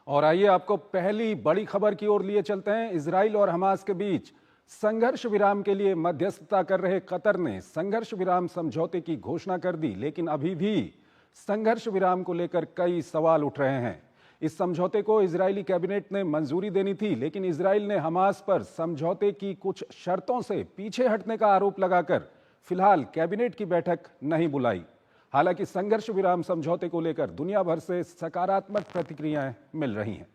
और आइए आपको पहली बड़ी खबर की ओर लिए चलते हैं। इजराइल और हमास के बीच संघर्ष विराम के लिए मध्यस्थता कर रहे कतर ने संघर्ष विराम समझौते की घोषणा कर दी, लेकिन अभी भी संघर्ष विराम को लेकर कई सवाल उठ रहे हैं। इस समझौते को इजरायली कैबिनेट ने मंजूरी देनी थी, लेकिन इजराइल ने हमास पर समझौते की कुछ शर्तों से पीछे हटने का आरोप लगाकर फिलहाल कैबिनेट की बैठक नहीं बुलाई। हालांकि संघर्ष विराम समझौते को लेकर दुनिया भर से सकारात्मक प्रतिक्रियाएं मिल रही हैं।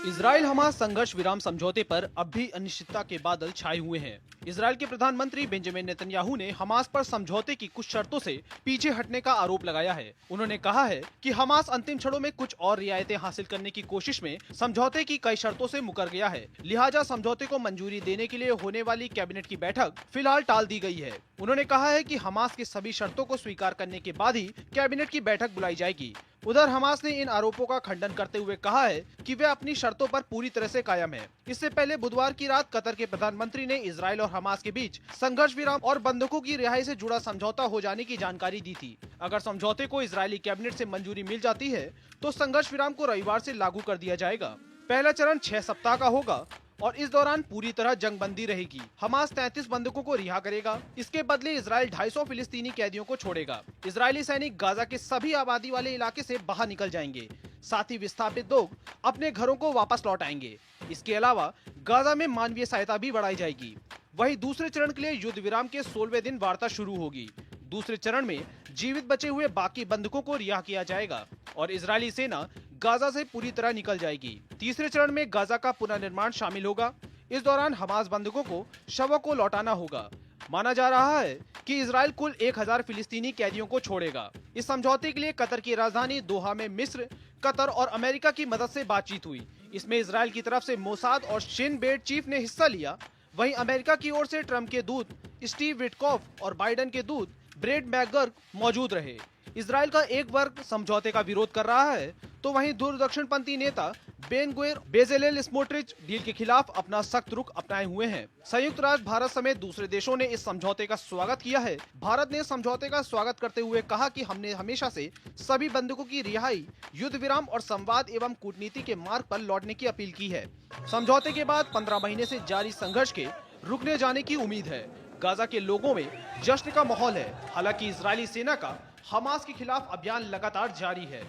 इजराइल हमास संघर्ष विराम समझौते पर अब भी अनिश्चितता के बादल छाए हुए हैं। इजराइल के प्रधानमंत्री बेंजामिन नेतन्याहू ने हमास पर समझौते की कुछ शर्तों से पीछे हटने का आरोप लगाया है। उन्होंने कहा है कि हमास अंतिम क्षणों में कुछ और रियायतें हासिल करने की कोशिश में समझौते की कई शर्तों से मुकर गया है, लिहाजा समझौते को मंजूरी देने के लिए होने वाली कैबिनेट की बैठक फिलहाल टाल दी गई है। उन्होंने कहा है कि हमास की सभी शर्तों को स्वीकार करने के बाद ही कैबिनेट की बैठक बुलाई जाएगी। उधर हमास ने इन आरोपों का खंडन करते हुए कहा है कि वे अपनी शर्तों पर पूरी तरह से कायम है। इससे पहले बुधवार की रात कतर के प्रधानमंत्री ने इजराइल और हमास के बीच संघर्ष विराम और बंधकों की रिहाई से जुड़ा समझौता हो जाने की जानकारी दी थी। अगर समझौते को इजरायली कैबिनेट से मंजूरी मिल जाती है तो संघर्ष विराम को रविवार से लागू कर दिया जाएगा। पहला चरण 6 सप्ताह का होगा और इस दौरान पूरी तरह जंगबंदी रहेगी। हमास 33 बंधकों को रिहा करेगा। इसके बदले इजराइल 250 फिलिस्तीनी कैदियों को छोड़ेगा। इजरायली सैनिक गाजा के सभी आबादी वाले इलाके से बाहर निकल जाएंगे। साथ ही विस्थापित लोग अपने घरों को वापस लौट आएंगे। इसके अलावा गाजा में मानवीय सहायता भी बढ़ाई जाएगी। वहीं दूसरे चरण के लिए युद्ध विराम के 16वें दिन वार्ता शुरू होगी। दूसरे चरण में जीवित बचे हुए बाकी बंधकों को रिहा किया जाएगा और इजरायली सेना गाजा से पूरी तरह निकल जाएगी। तीसरे चरण में गाजा का पुनर्निर्माण शामिल होगा। इस दौरान हमास बंधकों को शवों को लौटाना होगा। माना जा रहा है कि इजराइल कुल 1000 फिलिस्तीनी कैदियों को छोड़ेगा। इस समझौते के लिए कतर की राजधानी दोहा में मिस्र, कतर और अमेरिका की मदद से बातचीत हुई। इसमें इजराइल की तरफ से मोसाद और शिन बेट चीफ ने हिस्सा लिया। वहीं अमेरिका की ओर से ट्रंप के दूत स्टीव विटकॉफ और बाइडेन के दूत ब्रेट मैकगर्ग मौजूद रहे। इजराइल का एक वर्ग समझौते का विरोध कर रहा है, तो वहीं दूरदक्षिणपंथी नेता बेन गुएर बेजेलेल स्मोट्रिच डील के खिलाफ अपना सख्त रुख अपनाए हुए हैं। संयुक्त राज्य भारत समेत दूसरे देशों ने इस समझौते का स्वागत किया है। भारत ने समझौते का स्वागत करते हुए कहा कि हमने हमेशा से सभी बंधकों की रिहाई, युद्ध विराम और संवाद एवं कूटनीति के मार्ग पर लौटने की अपील की है। समझौते के बाद 15 महीने से जारी संघर्ष के रुकने जाने की उम्मीद है। गाजा के लोगों में जश्न का माहौल है। हालांकि इजरायली सेना का हमास के खिलाफ अभियान लगातार जारी है।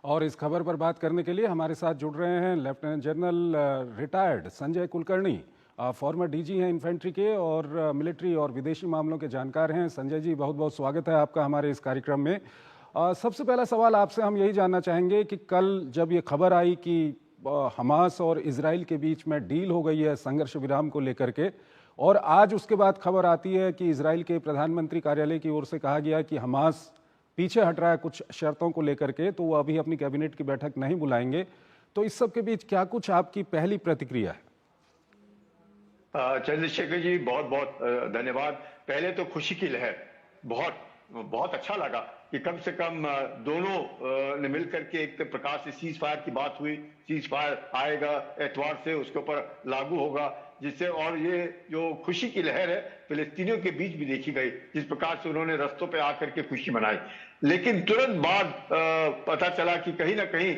और इस खबर पर बात करने के लिए हमारे साथ जुड़ रहे हैं lieutenant general retired Sanjay Kulkarni, former DG हैं इन्फेंट्री के और मिलिट्री और विदेशी मामलों के जानकार हैं। संजय जी, बहुत बहुत स्वागत है आपका हमारे इस कार्यक्रम में। सबसे पहला सवाल आपसे हम यही जानना चाहेंगे कि कल जब ये खबर आई कि हमास और इजराइल के बीच में डील हो गई है संघर्ष विराम को लेकर के, और आज उसके बाद खबर आती है कि इजराइल के प्रधानमंत्री कार्यालय की ओर से कहा गया कि हमास पीछे हट रहा है कुछ शर्तों को लेकर के, तो वो अभी अपनी कैबिनेट की बैठक नहीं बुलाएंगे, तो इस सब के बीच क्या कुछ आपकी पहली प्रतिक्रिया है? चंद्रशेखर जी, बहुत बहुत धन्यवाद। पहले तो खुशी की लहर, बहुत अच्छा लगा कि कम से कम दोनों ने मिलकर के एक प्रकार से सीज फायर की बात हुई। सीज फायर आएगा एतवार से, उसके ऊपर लागू होगा, जिससे और ये जो खुशी की लहर है फिलिस्तीनियों के बीच भी देखी गई, जिस प्रकार से उन्होंने रस्तों पे आकर के खुशी मनाई। लेकिन तुरंत बाद पता चला कि कहीं ना कहीं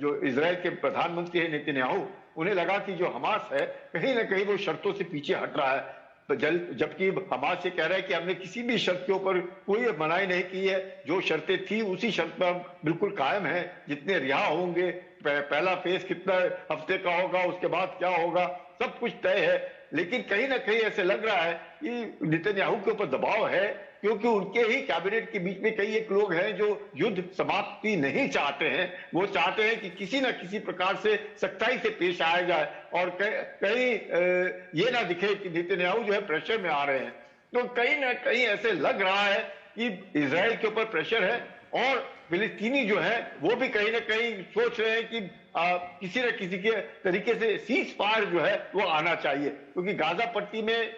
जो इजराइल के प्रधानमंत्री है नेतन्याहू, उन्हें लगा कि जो हमास है कहीं ना कहीं वो शर्तों से पीछे हट रहा है। तो जबकि हमास ये कह रहा है कि हमने किसी भी शर्त के ऊपर कोई मनाही नहीं की है, जो शर्तें थी उसी शर्त पर हम बिल्कुल कायम हैं। जितने रिहा होंगे, पहला फेज कितना हफ्ते का होगा, उसके बाद क्या होगा, सब कुछ तय है। लेकिन कहीं ना कहीं ऐसे लग रहा है कि नेतन्याहू के ऊपर दबाव है, क्योंकि उनके ही कैबिनेट के बीच में कई एक लोग हैं जो युद्ध समाप्ति नहीं चाहते हैं। वो चाहते हैं कि किसी ना किसी प्रकार से सख्ताई से पेश आया जाए और कहीं ये ना दिखे कि नेतन्याहू जो है प्रेशर में आ रहे हैं। तो कहीं ना कहीं ऐसे लग रहा है कि इजराइल के ऊपर प्रेशर है और फिलिस्तीनी जो है वो भी कहीं ना कहीं सोच रहे हैं कि किसी न किसी के तरीके से सीज फायर जो है वो आना चाहिए, क्योंकि गाजा पट्टी में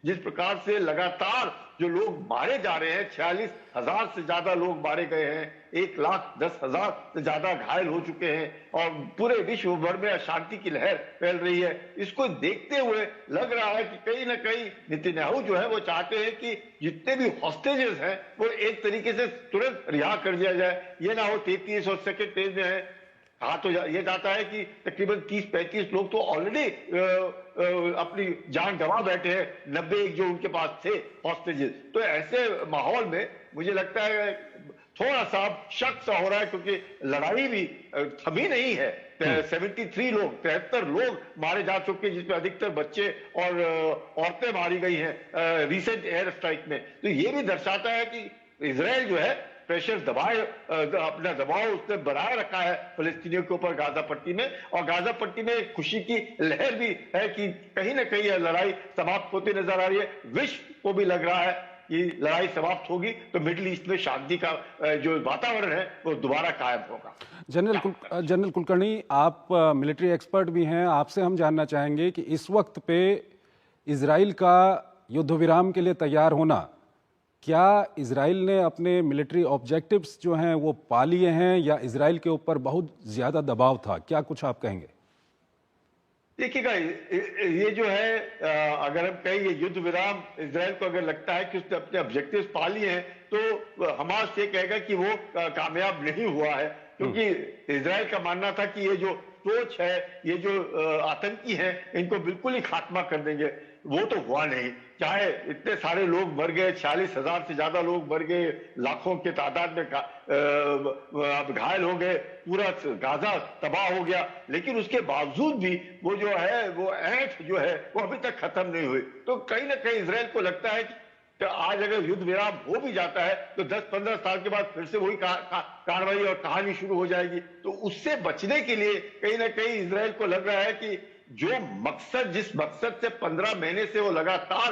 जिस प्रकार से लगातार जो लोग मारे जा रहे हैं, 46,000 से ज्यादा लोग मारे गए हैं, 1,10,000 से ज्यादा घायल हो चुके हैं और पूरे विश्व भर में अशांति की लहर फैल रही है। इसको देखते हुए लग रहा है कि कहीं ना कहीं नेतन्याहू जो है वो चाहते हैं कि जितने भी हॉस्टेजेस हैं वो एक तरीके से तुरंत रिहा कर दिया जाए। ये ना हो 33 और सेकेंड पेज में है, कहा तो ये जाता है कि तकरीबन 30-35 लोग तो ऑलरेडी अपनी जान गंवा बैठे हैं, 90 जो उनके पास थे हॉस्टेजेस। तो ऐसे माहौल में मुझे लगता है थोड़ा सा शक सा हो रहा है, क्योंकि लड़ाई भी थमी नहीं है। 73 लोग मारे जा चुके, जिसमें अधिकतर बच्चे और औरतें मारी गई हैं रिसेंट एयर स्ट्राइक में। तो ये भी दर्शाता है कि इजराइल जो है प्रेशर दबाए, अपना दबाव उसने बनाए रखा है फिलिस्तीनियों के ऊपर गाजा पट्टी में। और गाजा पट्टी में खुशी की लहर भी है कि कहीं ना कहीं यह लड़ाई समाप्त होती नजर आ रही है। विश्व को भी लग रहा है कि लड़ाई समाप्त होगी तो मिडिल ईस्ट में शांति का जो वातावरण है वो दोबारा कायम होगा। जनरल कुलकर्णी, आप मिलिट्री एक्सपर्ट भी हैं, आपसे हम जानना चाहेंगे कि इस वक्त पे इजराइल का युद्ध विराम के लिए तैयार होना, क्या इजराइल ने अपने मिलिट्री ऑब्जेक्टिव्स जो हैं वो पा लिए हैं या इजराइल के ऊपर बहुत ज्यादा दबाव था? क्या कुछ आप कहेंगे? देखिएगा, ये जो है अगर हम कहें ये युद्ध विराम इजराइल को अगर लगता है कि उसने अपने ऑब्जेक्टिव्स पा लिए हैं, तो हमास ये कहेगा कि वो कामयाब नहीं हुआ है। क्योंकि इजराइल का मानना था कि ये जो सोच है, ये जो आतंकी हैं, इनको बिल्कुल ही खात्मा कर देंगे। वो तो हुआ नहीं। चाहे इतने सारे लोग मर गए, 46,000 से ज्यादा लोग मर गए, लाखों के तादाद में घायल हो गए, पूरा गाजा तबाह हो गया, लेकिन उसके बावजूद भी वो जो है वो ऐंठ जो है वो अभी तक खत्म नहीं हुई। तो कहीं ना कहीं इजराइल को लगता है कि आज अगर युद्ध विराम हो भी जाता है तो 10-15 साल के बाद फिर से वही कार्रवाई और कहानी शुरू हो जाएगी। तो उससे बचने के लिए कहीं ना कहीं इजराइल को लग रहा है कि जो मकसद, जिस मकसद से 15 महीने से वो लगातार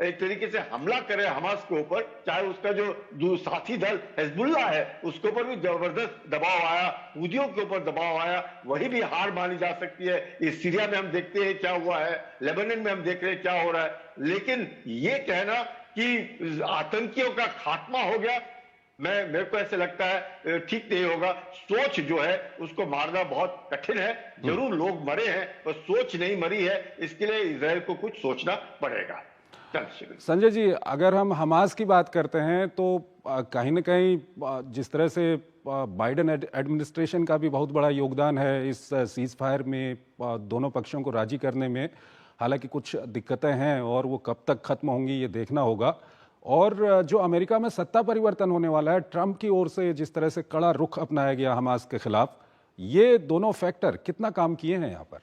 एक तरीके से हमला करे हमास के ऊपर, चाहे उसका जो साथी दल हिजबुल्लाह है उसके ऊपर भी जबरदस्त दबाव आया, हूथियों के ऊपर दबाव आया, वही भी हार मानी जा सकती है। इस सीरिया में हम देखते हैं क्या हुआ है, लेबनान में हम देख रहे हैं क्या हो रहा है। लेकिन ये कहना कि आतंकियों का खात्मा हो गया, मेरे को ऐसे लगता है ठीक नहीं होगा। सोच जो है उसको मारना बहुत कठिन है। जरूर लोग मरे हैं पर सोच नहीं मरी है, इसके लिए इजराइल को कुछ सोचना पड़ेगा। संजय जी, अगर हम हमास की बात करते हैं तो कहीं ना कहीं जिस तरह से बाइडेन एडमिनिस्ट्रेशन का भी बहुत बड़ा योगदान है इस सीज फायर में, दोनों पक्षों को राजी करने में। हालांकि कुछ दिक्कतें हैं और वो कब तक खत्म होंगी ये देखना होगा। और जो अमेरिका में सत्ता परिवर्तन होने वाला है, ट्रंप की ओर से जिस तरह से कड़ा रुख अपनाया गया हमास के खिलाफ, ये दोनों फैक्टर कितना काम किए हैं यहाँ पर?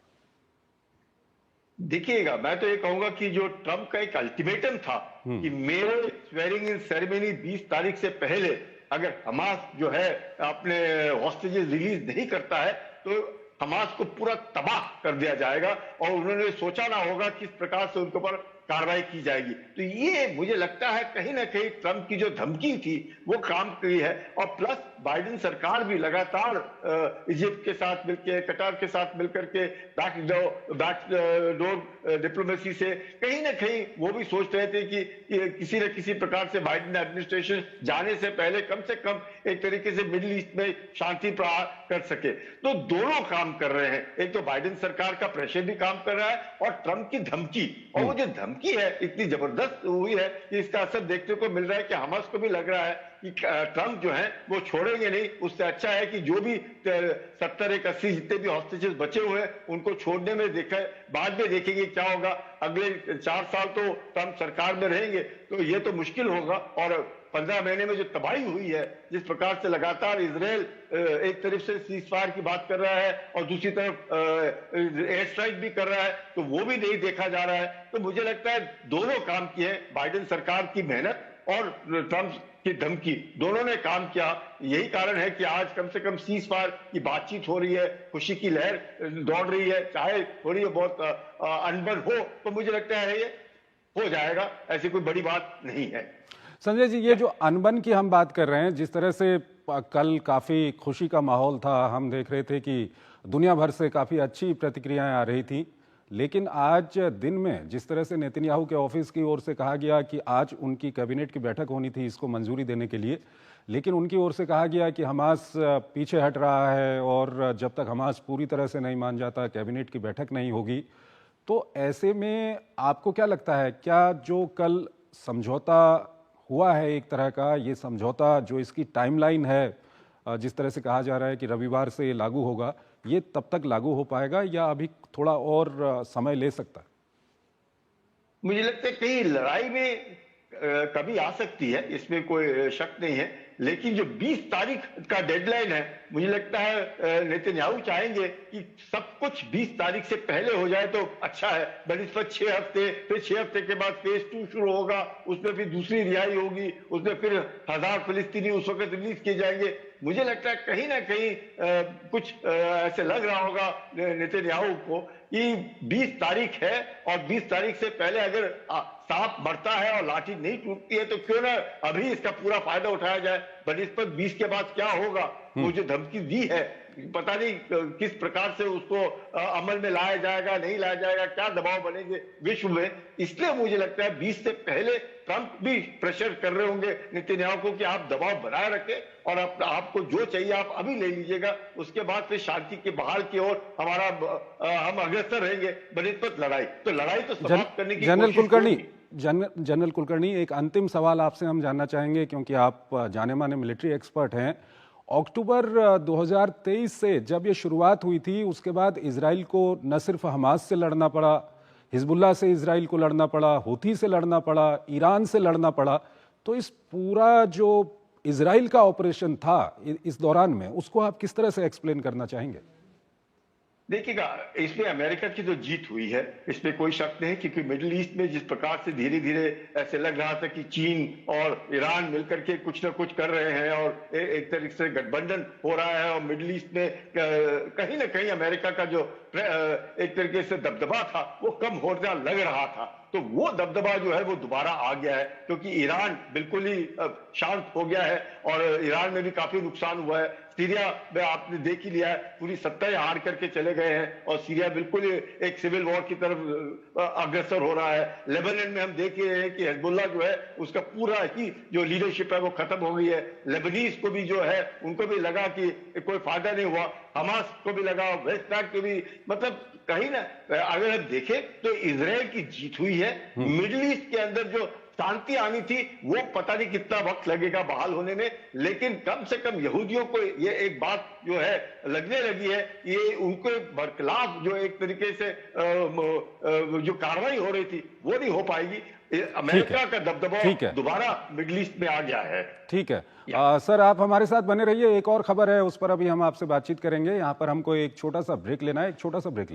देखिएगा, मैं तो ये कहूंगा कि जो ट्रंप का एक अल्टीमेटम था कि मेरे स्वेरिंग इन सेरेमनी 20 तारीख से पहले अगर हमास जो है अपने हॉस्टेजेस रिलीज नहीं करता है तो हमास को पूरा तबाह कर दिया जाएगा। और उन्होंने सोचा ना होगा किस प्रकार से उनके ऊपर कार्रवाई की जाएगी। तो ये मुझे लगता है कहीं ना कहीं ट्रंप की जो धमकी थी वो काम की है। और प्लस बाइडेन सरकार भी लगातार इजिप्ट के साथ मिलकर, कतार के साथ मिलकर के बैकडोर डिप्लोमेसी से कहीं ना कहीं वो भी सोच रहे थे कि किसी न किसी प्रकार से बाइडेन एडमिनिस्ट्रेशन जाने से पहले कम से कम एक तरीके से मिडिल ईस्ट में शांति प्रहार कर सके। तो दोनों काम कर रहे हैं, एक तो बाइडेन सरकार का प्रेशर भी काम कर रहा है और ट्रंप की धमकी। और वो जो धमकी है इतनी जबरदस्त हुई है कि इसका असर देखने को मिल रहा है कि हमास को भी लग रहा है कि ट्रंप जो है वो छोड़ेंगे नहीं। उससे अच्छा है कि जो भी 70-80 जितने भी हॉस्टेजेस बचे हुए हैं उनको छोड़ने में बाद में देखेंगे क्या होगा। अगले 4 साल तो ट्रंप सरकार में रहेंगे तो ये तो मुश्किल होगा। और 15 महीने में जो तबाही हुई है, जिस प्रकार से लगातार इजराइल एक तरफ से सीज फायर की बात कर रहा है और दूसरी तरफ एयर स्ट्राइक भी कर रहा है, तो वो भी नहीं देखा जा रहा है। तो मुझे लगता है दोनों काम किए, बाइडेन सरकार की मेहनत और ट्रंप की धमकी, दोनों ने काम किया। यही कारण है कि आज कम से कम सीज फायर की बातचीत हो रही है, खुशी की लहर दौड़ रही है। चाहे थोड़ी बहुत अनबन हो तो मुझे लगता है ये हो जाएगा, ऐसी कोई बड़ी बात नहीं है। संजय जी, ये जो अनबन की हम बात कर रहे हैं, जिस तरह से कल काफ़ी खुशी का माहौल था, हम देख रहे थे कि दुनिया भर से काफ़ी अच्छी प्रतिक्रियाएं आ रही थी, लेकिन आज दिन में जिस तरह से नेतन्याहू के ऑफिस की ओर से कहा गया कि आज उनकी कैबिनेट की बैठक होनी थी इसको मंजूरी देने के लिए, लेकिन उनकी ओर से कहा गया कि हमास पीछे हट रहा है और जब तक हमास पूरी तरह से नहीं मान जाता कैबिनेट की बैठक नहीं होगी। तो ऐसे में आपको क्या लगता है, क्या जो कल समझौता हुआ है एक तरह का, ये समझौता जो इसकी टाइमलाइन है, जिस तरह से कहा जा रहा है कि रविवार से ये लागू होगा, ये तब तक लागू हो पाएगा या अभी थोड़ा और समय ले सकता है? मुझे लगता है कहीं लड़ाई में कभी आ सकती है, इसमें कोई शक नहीं है, लेकिन जो 20 तारीख का डेडलाइन है, मुझे लगता है नेतन्याहू चाहेंगे कि सब कुछ 20 तारीख से पहले हो जाए तो अच्छा है। बट इस पर 6 हफ्ते, फिर 6 हफ्ते के बाद फेज 2 शुरू होगा, उसमें फिर दूसरी रिहाई होगी, उसमें फिर 1000 फिलिस्तीनी उस वक्त रिलीज किए जाएंगे। मुझे लगता है कहीं ना कहीं कुछ ऐसे लग रहा होगा नेतन्याहू को कि 20 तारीख है और 20 तारीख से पहले अगर सांप बढ़ता है और लाठी नहीं टूटती है तो क्यों ना अभी इसका पूरा फायदा उठाया जाए। बट इस पर 20 के बाद क्या होगा, वो जो धमकी दी है, पता नहीं किस प्रकार से उसको अमल में लाया जाएगा, नहीं लाया जाएगा, क्या दबाव बनेंगे विश्व में। इसलिए मुझे लगता है 20 से पहले ट्रंप भी प्रेशर कर रहे होंगे नेतन्याहू को कि आप दबाव बनाए रखें और आपको जो चाहिए आप अभी ले लीजिएगा, उसके बाद फिर शांति के बहाल की ओर हम अग्रसर रहेंगे। बट इस पर लड़ाई तो समाप्त करने की जनरल कुलकर्णी, एक अंतिम सवाल आपसे हम जानना चाहेंगे क्योंकि आप जाने माने मिलिट्री एक्सपर्ट हैं। अक्टूबर 2023 से जब ये शुरुआत हुई थी, उसके बाद इजराइल को न सिर्फ हमास से लड़ना पड़ा, हिजबुल्लाह से इजराइल को लड़ना पड़ा, हूथी से लड़ना पड़ा, ईरान से लड़ना पड़ा। तो इस पूरा जो इजराइल का ऑपरेशन था इस दौरान में, उसको आप किस तरह से एक्सप्लेन करना चाहेंगे? देखिएगा, इसमें अमेरिका की जो जीत हुई है इसमें कोई शक नहीं, क्योंकि मिडिल ईस्ट में जिस प्रकार से धीरे धीरे ऐसे लग रहा था कि चीन और ईरान मिलकर के कुछ ना कुछ कर रहे हैं और एक तरीके से गठबंधन हो रहा है और मिडिल ईस्ट में कहीं ना कहीं अमेरिका का जो एक तरीके से दबदबा था वो कम होता लग रहा था। तो वो दबदबा जो है वो दोबारा आ गया है, क्योंकि ईरान बिल्कुल ही शांत हो गया है और ईरान में भी काफी नुकसान हुआ है। सीरिया में आपने देख ही लिया है, पूरी सत्ता हार करके चले गए हैं और सीरिया बिल्कुल ही एक सिविल वॉर की तरफ अग्रसर हो रहा है। लेबनान में हम देख रहे हैं कि हिजबुल्लाह जो है उसका पूरा ही जो लीडरशिप है वो खत्म हो गई है। लेबनीज को भी जो है उनको भी लगा कि कोई फायदा नहीं हुआ, हमास को भी लगा, वेस्ट बैंक को भी, मतलब कहीं ना अगर हम देखें तो इजराइल की जीत हुई है। मिडिल ईस्ट के अंदर जो शांति आनी थी वो पता नहीं कितना वक्त लगेगा बहाल होने में, लेकिन कम से कम यहूदियों को ये एक बात जो है लगने लगी है, ये उनको बरखिलाफ जो एक तरीके से जो कार्रवाई हो रही थी वो नहीं हो पाएगी। अमेरिका का दबदबा दोबारा मिडिल ईस्ट में आ गया है। ठीक है सर, आप हमारे साथ बने रहिए। एक और खबर है, उस पर अभी हम आपसे बातचीत करेंगे। यहाँ पर हमको एक छोटा सा ब्रेक लेना है, एक छोटा सा ब्रेक